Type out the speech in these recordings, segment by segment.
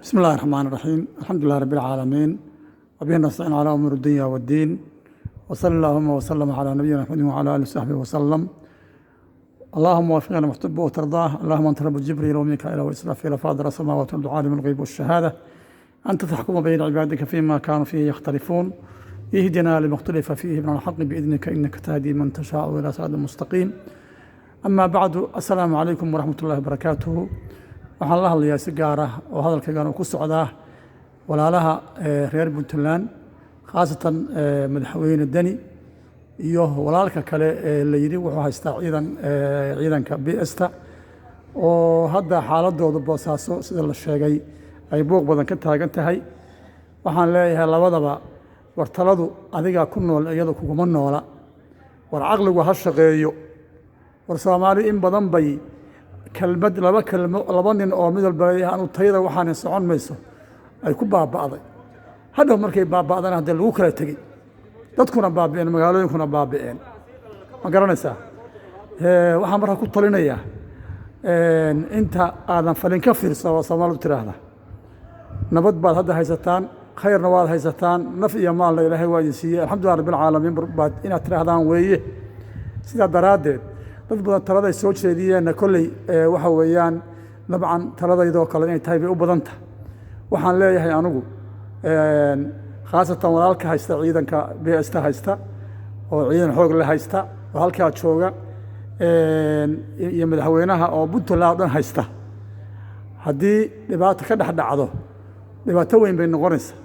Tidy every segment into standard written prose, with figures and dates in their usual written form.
بسم الله الرحمن الرحيم. الحمد لله رب العالمين، وبه نستعين على أمور الدنيا والدين، وصلى اللهم وسلم على نبينا محمد وعلى آله وصحبه وسلم. اللهم وفقنا لما تحب وترضاه. اللهم أنت رب جبريل وميكائيل وإسرافيل فاطر السماوات والأرض عالم الغيب والشهادة، أنت تحكم بين عبادك فيما كانوا فيه يختلفون، اهدنا لما اختلف فيه من الحق بإذنك إنك تهدي من تشاء إلى صراط مستقيم. أما بعد، السلام عليكم ورحمة الله وبركاته. waxaan la hadlayaa si gaar ah oo hadalkaygan ku socdaa walaalaha reer Puntland, khaasatan madaxweyne Dani iyo walaalka kale la yiri wuxuu haystaa ciidanka BS-ta oo hadda xaaladooda boosaaso sida la sheegay ay buuq badan ka taagan tahay. waxaan leeyahay labadaba wartaladu adiga ku nool iyada kuguma noola, war aqligu ha shaqeeyo. war Soomaali in badan bay laba nin oo mid walba aanu tayada waxaan socon mayso ay ku baaba'day. hadda markay baaba'dana hadda lagu kala tagay, dadkuna baaba'een, magaalooyinkuna baaba'een, ma garanaysaa. waxaan markaa ku talinayaa inta aadan falin ka fiirsan oo Soomaalidu tiraahda nabad baad hadda haysataan, khayrna waad haysataan, naf iyo maalna Ilaahay waa idin siiyey, alxamdulillahi rabbil caalamiin baad inaad tiraahdaan weeye. sidaa daraaddeed dad badan taladay soo jeediyeenna kolley waxa weeyaan dabcan taladaydoo kale inay tahay bay u badan tahay. waxaan leeyahay anigu khaasatan walaalka haysta ciidanka BS-ta haysta oo ciidan xoog la haysta oo halkaa jooga iyo madaxweynaha oo Puntland oo dhan haysta, haddii dhibaato ka dhex dhacdo dhibaato weyn bay noqonaysaa,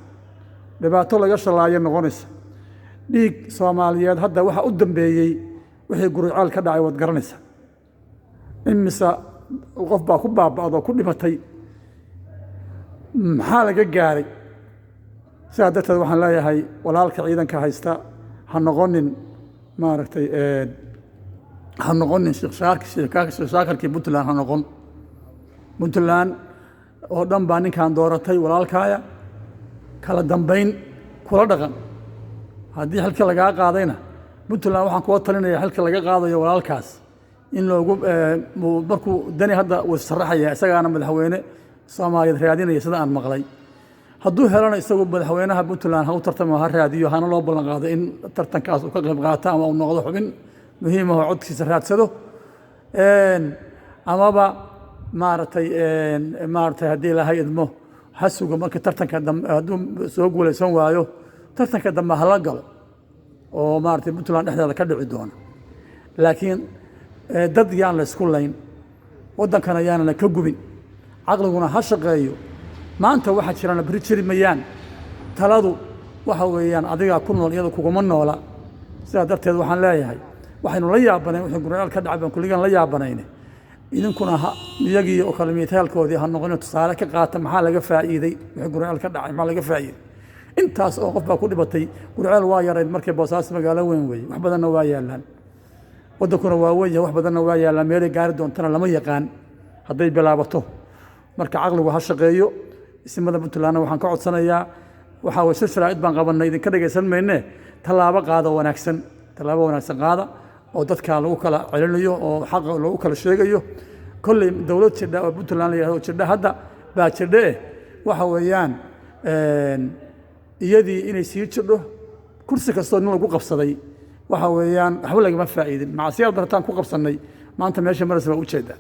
dhibaato laga shalaayo noqonaysa. dhiig Soomaaliyeed hadda waxa u dambeeyey wixii guriceel ka dhacay waad garanaysaa. imise qof baa ku baaba'do ku dhimatay, maxaa laga gaaray? sidaa darteed waxaan leeyahay walaalka ciidanka haysta ha noqonin maaragtay ha noqonin shaakirkii Puntland ha noqon. Puntland oo dhan baa ninkan dooratay walaalkaaya, kala dambayn kula dhaqan. haddii xilka lagaa qaadayna Puntland waxaan kuwa talinayaa xilka laga qaadayo walaalkaas in loogu markuu Dani hadda uu sharaxaya isagaana madaxweyne Soomaaliyeed raadinaya sida aan maqlay. hadduu helana isagu madaxweynaha Puntland ha u tartamo, ha raadiyo, hana loo ballan qaado in tartankaas uu ka qayb qaato ama uu noqdo xubin muhiim ah oo codkiisa raadsado. amaba maaragtay haddii Ilaahay idmo ha sugo marka tartanka dambe hadduu soo guulaysan waayo tartanka dambe hala galo oo maaragtay Puntland dhexdeeda ka dhici doona. laakiin dad yaan la isku layn, waddankana yaanan la ka gubin, caqliguna ha shaqeeyo. maanta waxa jirana beri jiri mayaan. taladu waxa weeyaan adigaa ku nool iyada kuguma noola. sidaa darteed waxaan leeyahay waxaynu la yaabanayn wixii guriceel ka dhacay baan kulligaan la yaabanayne. idinkuna iyagii oo kale mitaalkoodii ha noqonin tusaale ka qaata maxaa laga faa'iiday, wixii guriceel ka dhacay maxaa laga faa'iiday. intaas oo qof baa ku dhibatay. guriceel waa yarayd markay boosaaso magaalo weyn weeye, wax badanna waa yaalaan. waddankuna waa weyn yahay, wax badanna waa yaalaan. meelay gaari doontana lama yaqaan hadday bilaabato. marka caqligu ha shaqeeyo. isimada Puntlandna waxaan ka codsanayaa, waxaa way sharaa'id baan qabanay, idinka dhagaysan mayne. tallaabo wanaagsan qaada oo dadka lagu kala celinayo oo xaq lagu kala sheegayo. kolley dowlad jidha oo Puntland la yiraahdo jidha hadda baa jidha waxa weeyaan iyadii inay sii jidho kursi kastoo nin lagu qabsaday waxa weeyaan waxba lagama faa'iidin. macsiyaad barataan ku qabsanay maanta meesha maras baa u jeedaa.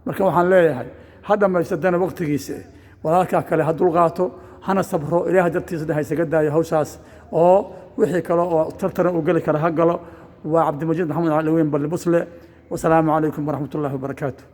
marka waxaan leeyahay ha dhammaystadana waqtigiisa, walaalka kale ha dulqaato, hana sabro, Ilaahay dartiisa ha isaga daayo hawshaas oo wixii kale oo tartan u gali kara ha galo. waa Cabdimajiid Maxamed Cali Weyn Balli Busle. wasalaamu calaykum waraxmatullaahi wabarakaatuh.